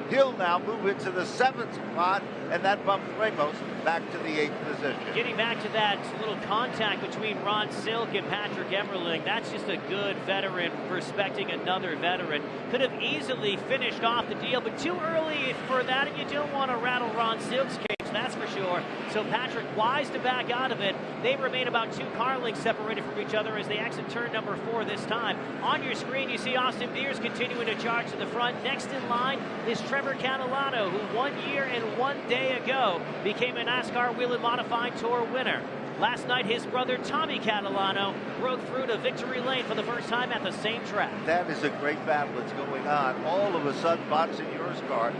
He'll now move into the 7th spot, and that bumps Ramos back to the 8th position. Getting back to that little contact between Ron Silk and Patrick Emerling, that's just a good veteran respecting another veteran. Could have easily finished off the deal, but too early for that, and you don't want to rattle Ron Silk's cage, that's for sure. So Patrick wise to back out of it. They remain about 2 car lengths separated from each other as they exit turn number 4 this time. On your screen, you see Austin Beers continuing to charge to the front. Next in line is Trevor Catalano, who 1 year and 1 day ago became a NASCAR Whelen Modified Tour winner. Last night, his brother Tommy Catalano broke through to victory lane for the first time at the same track. That is a great battle that's going on. All of a sudden, Bonsignore's car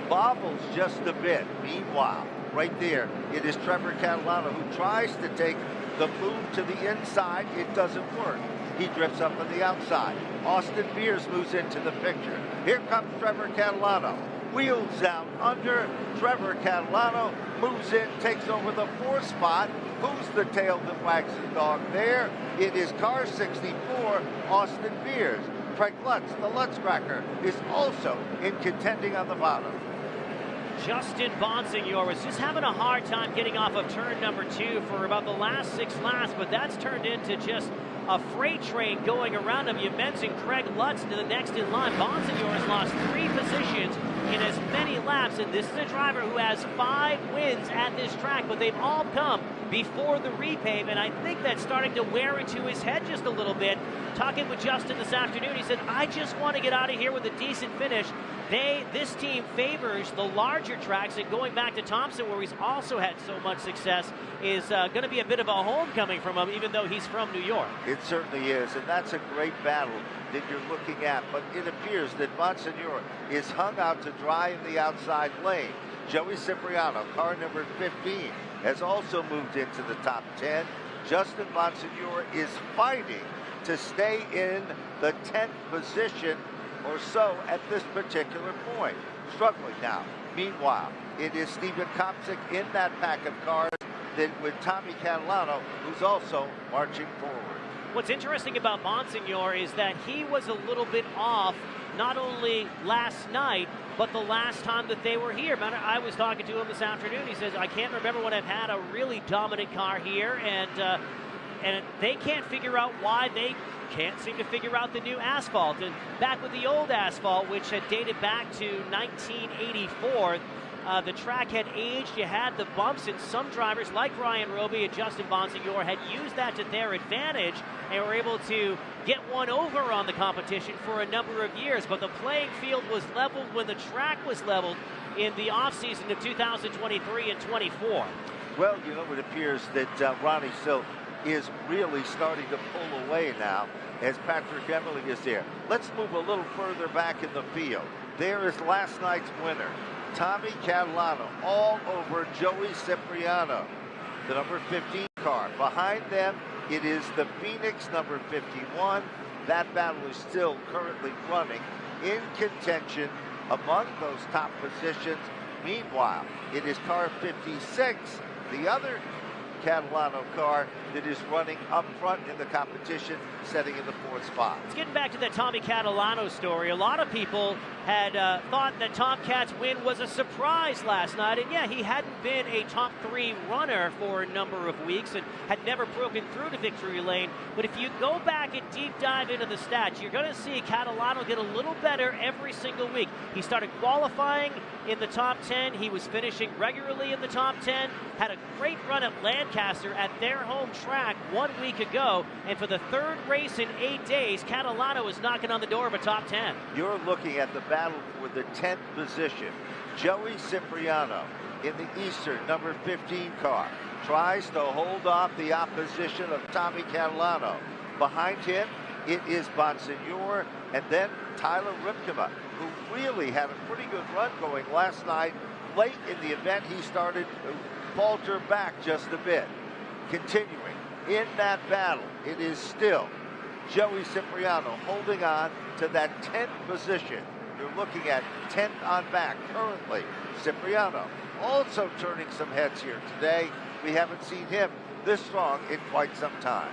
bobbles just a bit. Meanwhile, right there, it is Trevor Catalano who tries to take the move to the inside. It doesn't work. He drifts up on the outside. Austin Beers moves into the picture. Here comes Trevor Catalano. Wheels down under. Trevor Catalano moves in, takes over the 4th spot. Who's the tail that wags the dog there? It is car 64, Austin Beers. Craig Lutz, the Lutz Cracker, is also in contending on the bottom. Justin Bonsignore was just having a hard time getting off of turn number 2 for about the last 6 laps, but that's turned into just a freight train going around him. You mentioned Craig Lutz to the next in line. Bonsignore has lost 3 positions in as many laps, and this is a driver who has 5 wins at this track, but they've all come before the repave, and I think that's starting to wear into his head just a little bit. Talking with Justin this afternoon, he said, I just want to get out of here with a decent finish. This team favors the larger tracks, and going back to Thompson, where he's also had so much success, is going to be a bit of a homecoming from him, even though he's from New York. It certainly is, and that's a great battle that you're looking at, but it appears that Bonsignore is hung out to dry in the outside lane. Joey Cipriano, car number 15, has also moved into the top 10. Justin Bonsignore is fighting to stay in the 10th position or so at this particular point. Struggling now. Meanwhile, it is Steven Kopczyk in that pack of cars with Tommy Catalano, who's also marching forward. What's interesting about Bonsignor is that he was a little bit off not only last night, but the last time that they were here. I was talking to him this afternoon. He says, I can't remember when I've had a really dominant car here, and they can't figure out why they can't seem to figure out the new asphalt. And back with the old asphalt, which had dated back to 1984, the track had aged. You had the bumps, and some drivers like Ryan Roby and Justin Bonsignor had used that to their advantage and were able to get one over on the competition for a number of years. But the playing field was leveled when the track was leveled in the offseason of 2023 and 24. Well, you know, it appears that Ronnie Silk is really starting to pull away now as Patrick Emmerling is there. Let's move a little further back in the field. There is last night's winner, Tommy Catalano, all over Joey Cipriano, the number 15 car. Behind them, it is the Phoenix number 51. That battle is still currently running in contention among those top positions. Meanwhile, it is car 56, the other Catalano car that is running up front in the competition, setting in the 4th spot. It's getting back to that Tommy Catalano story. A lot of people had thought that Tomcat's win was a surprise last night, and yeah, he hadn't been a top 3 runner for a number of weeks and had never broken through the victory lane. But if you go back and deep dive into the stats, you're going to see Catalano get a little better every single week. He started qualifying in the top 10. He was finishing regularly in the top 10. Had a great run at Lancaster at their home track 1 week ago, and for the 3rd race in 8 days, Catalano is knocking on the door of a top 10. You're looking at the battle for the 10th position. Joey Cipriano in the Eastern number 15 car tries to hold off the opposition of Tommy Catalano. Behind him, it is Bonsignor, and then Tyler Ripkema, who really had a pretty good run going last night. Late in the event, he started to falter back just a bit. Continuing in that battle, it is still Joey Cipriano holding on to that 10th position. You're looking at 10th on back currently. Cipriano also turning some heads here today. We haven't seen him this strong in quite some time.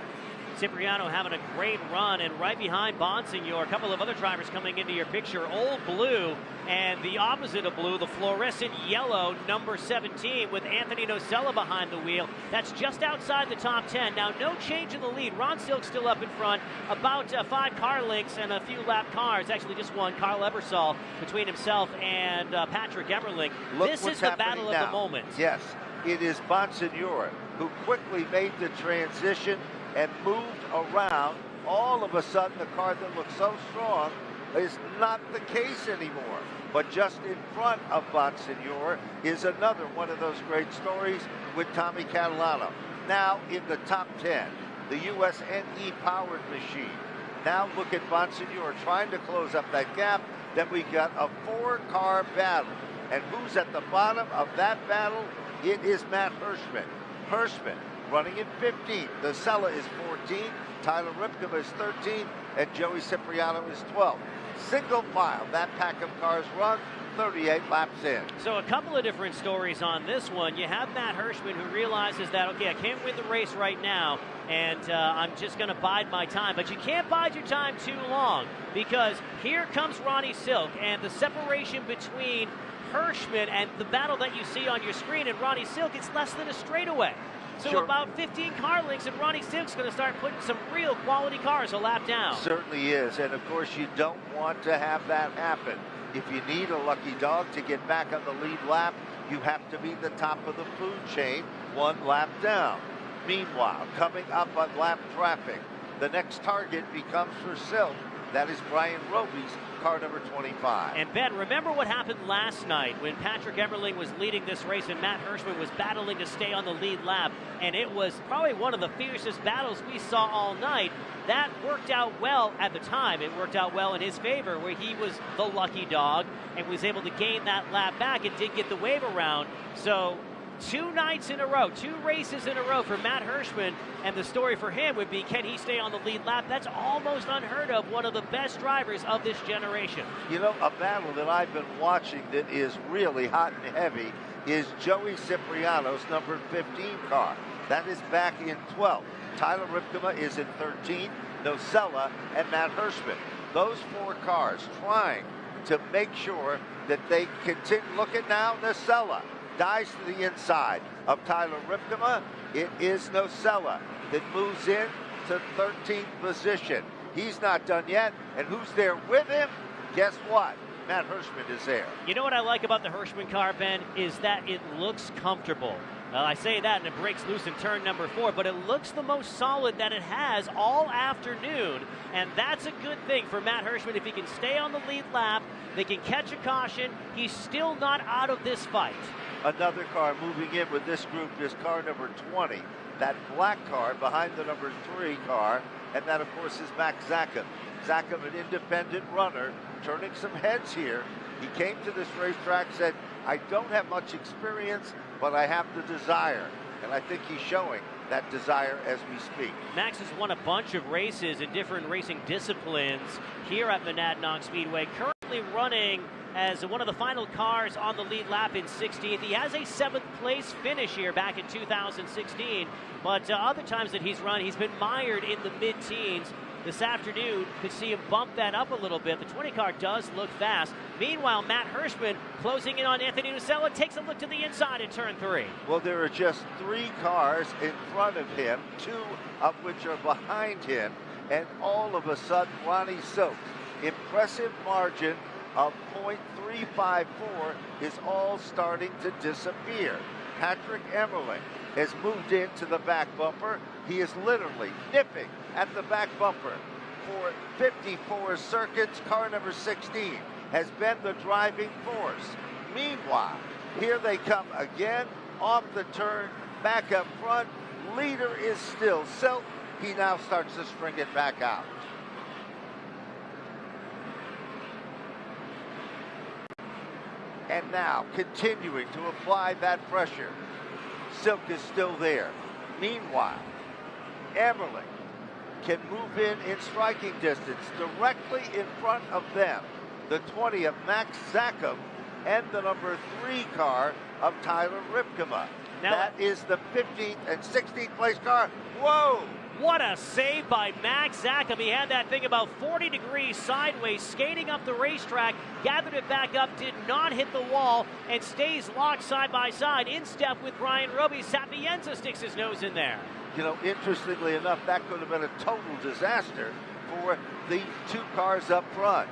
Cipriano having a great run, and right behind Bonsignor, a couple of other drivers coming into your picture. Old Blue, and the opposite of blue, the fluorescent yellow, number 17, with Anthony Nocella behind the wheel. That's just outside the top 10. Now, no change in the lead. Ron Silk's still up in front, about 5 car lengths and a few lap cars. Actually, just one, Carl Ebersol, between himself and Patrick Emmerling. This is the battle of the moment. Yes, it is Bonsignor who quickly made the transition and moved around. All of a sudden, the car that looks so strong is not the case anymore. But just in front of Bonsignor is another one of those great stories with Tommy Catalano. Now in the top 10, the USNE powered machine. Now look at Bonsignor trying to close up that gap. Then we got a 4-car battle. And who's at the bottom of that battle? It is Matt Hirschman. Hirschman running in 15th. Nocella is 14th. Tyler Ripkema is 13th. And Joey Cipriano is 12th. Single file, that pack of cars run 38 laps in. So a couple of different stories on this one. You have Matt Hirschman, who realizes that, okay, I can't win the race right now, and I'm just going to bide my time. But you can't bide your time too long, because here comes Ronnie Silk, and the separation between Hirschman and the battle that you see on your screen and Ronnie Silk, it's less than a straightaway. So sure. About 15 car lengths, and Ronnie Silk's going to start putting some real quality cars a lap down. Certainly is, and of course you don't want to have that happen. If you need a lucky dog to get back on the lead lap, you have to be the top of the food chain, 1 lap down. Meanwhile, coming up on lap traffic, the next target becomes for Silk. That is Brian Roby's car number 25. And Ben, remember what happened last night when Patrick Emmerling was leading this race and Matt Hirschman was battling to stay on the lead lap, and it was probably one of the fiercest battles we saw all night. That worked out well at the time. It worked out well in his favor, where he was the lucky dog and was able to gain that lap back and did get the wave around. So 2 nights in a row, 2 races in a row for Matt Hirschman, and the story for him would be, can he stay on the lead lap? That's almost unheard of, one of the best drivers of this generation. You know, a battle that I've been watching that is really hot and heavy is Joey Cipriano's number 15 car. That is back in 12th. Tyler Ripkema is in 13th, Nocella and Matt Hirschman. Those 4 cars trying to make sure that they continue. Look at now, Nocella dives to the inside of Tyler Ripkema. It is Nocella that moves in to 13th position. He's not done yet, and who's there with him? Guess what? Matt Hirschman is there. You know what I like about the Hirschman car, Ben, is that it looks comfortable. I say that and it breaks loose in turn number 4, but it looks the most solid that it has all afternoon, and that's a good thing for Matt Hirschman. If he can stay on the lead lap, they can catch a caution. He's still not out of this fight. Another car moving in with this group is car number 20, that black car behind the number 3 car, and that, of course, is Max Zackham. Zackham, an independent runner, turning some heads here. He came to this racetrack, said, I don't have much experience, but I have the desire. And I think he's showing that desire as we speak. Max has won a bunch of races in different racing disciplines here at Monadnock Speedway, currently running as one of the final cars on the lead lap in 16th. He has a 7th place finish here back in 2016, but other times that he's run, he's been mired in the mid-teens. This afternoon, could see him bump that up a little bit. The 20 car does look fast. Meanwhile, Matt Hirschman closing in on Anthony Nocella, takes a look to the inside in turn 3. Well, there are just 3 cars in front of him, 2 of which are behind him, and all of a sudden, Ronnie Silk, impressive margin of .354 is all starting to disappear. Patrick Emmerling has moved into the back bumper. He is literally nipping at the back bumper for 54 circuits. Car number 16 has been the driving force. Meanwhile, here they come again, off the turn, back up front. Leader is still Silk. He now starts to string it back out. And now, continuing to apply that pressure, Silk is still there. Meanwhile, Emmerling can move in striking distance directly in front of them. The 20 of Max Zackham and the number 3 car of Tyler Ripkema. Now, that is the 15th and 16th place car. Whoa! What a save by Max Zackham. He had that thing about 40 degrees sideways, skating up the racetrack, gathered it back up, did not hit the wall, and stays locked side by side in step with Brian Roby. Sapienza sticks his nose in there. You know, interestingly enough, that could have been a total disaster for the 2 cars up front.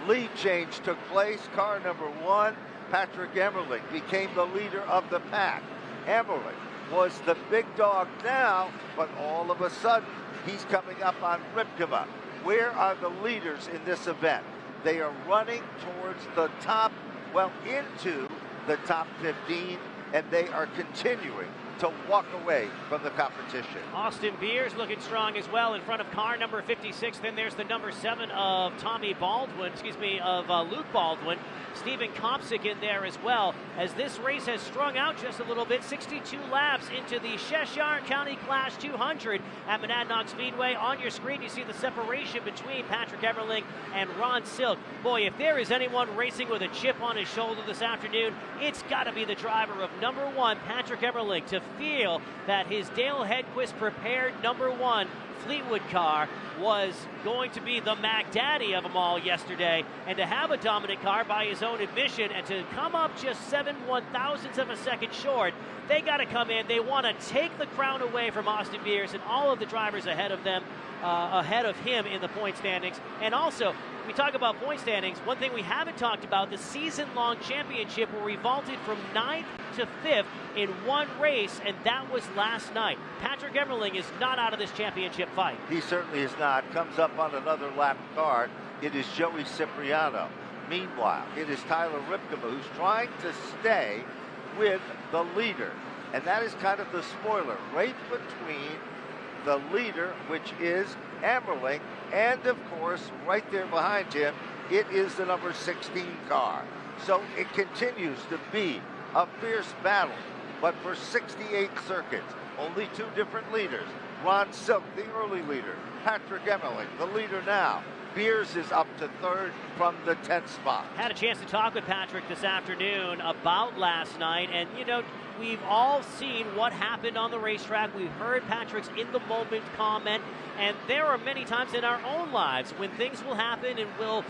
Lead change took place. Car number 1, Patrick Emmerling, became the leader of the pack. Emmerling was the big dog now, but all of a sudden, he's coming up on Ripkema. Where are the leaders in this event? They are running towards the top, well, into the top 15, and they are continuing to walk away from the competition. Austin Beers looking strong as well in front of car number 56. Then there's the number 7 of Luke Baldwin. Stephen Kopsick in there as well, as this race has strung out just a little bit. 62 laps into the Cheshire County Class 200 at Monadnock Speedway. On your screen, you see the separation between Patrick Emmerling and Ron Silk. Boy, if there is anyone racing with a chip on his shoulder this afternoon, it's got to be the driver of number 1, Patrick Emmerling, to feel that his Dale Hedquist prepared number 1 Fleetwood car was going to be the Mac Daddy of them all yesterday, and to have a dominant car by his own admission and to come up just 7/1000ths of a second short, they got to come in. They want to take the crown away from Austin Beers and all of the drivers ahead of them, ahead of him in the point standings. And also, we talk about point standings. One thing we haven't talked about, the season-long championship where we vaulted from 9th to 5th in one race, and that was last night. Patrick Emmerling is not out of this championship fight. He certainly is not. Comes up on another lap car. It is Joey Cipriano. Meanwhile, it is Tyler Ripkema who's trying to stay with the leader. And that is kind of the spoiler, right between the leader, which is Emmerling, and of course, right there behind him, it is the number 16 car. So it continues to be a fierce battle but for 68 circuits. Only 2 different leaders. Ron Silk, the early leader. Patrick Emmerling, the leader now. Beers is up to 3rd from the 10th spot. Had a chance to talk with Patrick this afternoon about last night, and you know, we've all seen what happened on the racetrack. We've heard Patrick's in-the-moment comment, and there are many times in our own lives when things will happen and we'll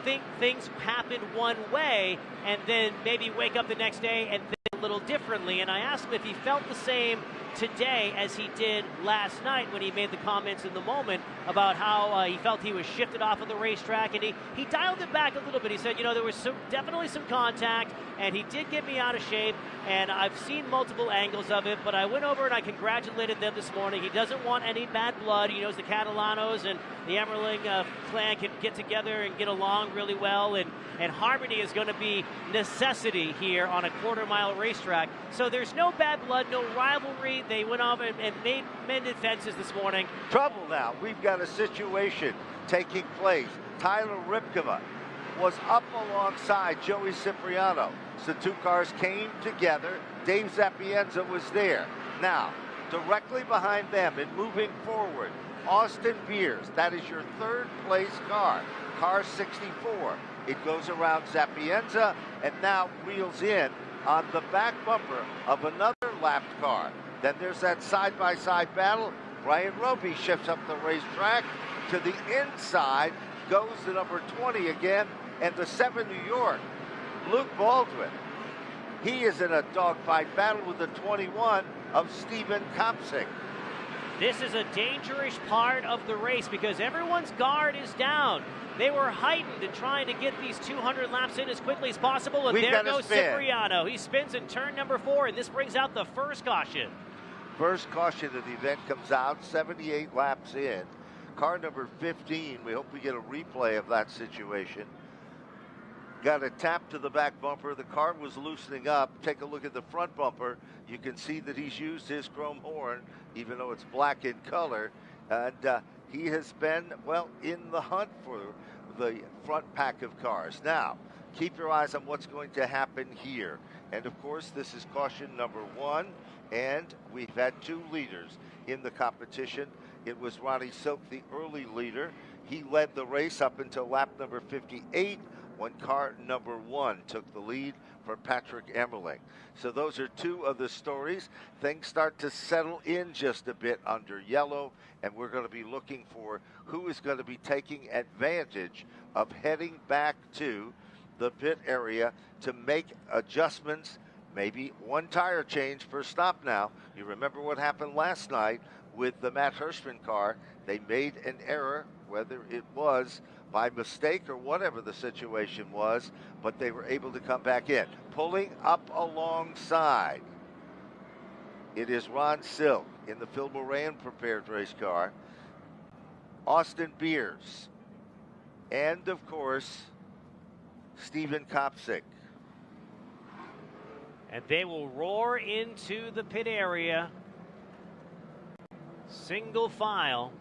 think things happen one way and then maybe wake up the next day and think a little differently. And I asked him if he felt the same today as he did last night when he made the comments in the moment about how he felt he was shifted off of the racetrack, and he dialed it back a little bit. He said, you know, there was definitely some contact, and he did get me out of shape, and I've seen multiple angles of it, but I went over and I congratulated them this morning. He doesn't want any bad blood. He knows the Catalanos and the Emmerling clan can get together and get along really well, and harmony is going to be necessity here on a quarter-mile racetrack. So there's no bad blood, no rivalry. They went off and mended fences this morning. Trouble now. We've got a situation taking place. Tyler Ripkema was up alongside Joey Cipriano. So 2 cars came together. Dave Sapienza was there. Now, directly behind them and moving forward, Austin Beers. That is your 3rd place car, car 64. It goes around Sapienza and now wheels in on the back bumper of another lapped car. Then there's that side-by-side battle. Brian Roby shifts up the racetrack to the inside, goes to number 20 again, and the 7 New York, Luke Baldwin. He is in a dogfight battle with the 21 of Stephen Kopsik. This is a dangerous part of the race because everyone's guard is down. They were heightened and trying to get these 200 laps in as quickly as possible, and there goes Cipriano. He spins in turn number 4, and this brings out the first caution. First caution of the event comes out, 78 laps in. Car number 15, we hope we get a replay of that situation. Got a tap to the back bumper. The car was loosening up. Take a look at the front bumper. You can see that he's used his chrome horn, even though it's black in color. And he has been, well, in the hunt for the front pack of cars. Now, keep your eyes on what's going to happen here. And, of course, this is caution number 1. And we've had 2 leaders in the competition. It was Ronnie Silk, the early leader. He led the race up until lap number 58 when car number 1 took the lead for Patrick Emmerling. So those are 2 of the stories. Things start to settle in just a bit under yellow, and we're going to be looking for who is going to be taking advantage of heading back to the pit area to make adjustments. Maybe 1 tire change per stop now. You remember what happened last night with the Matt Hirschman car. They made an error, whether it was by mistake or whatever the situation was, but they were able to come back in. Pulling up alongside, it is Ron Silk in the Phil Moran prepared race car, Austin Beers, and of course, Stephen Kopsik. And they will roar into the pit area. Single file.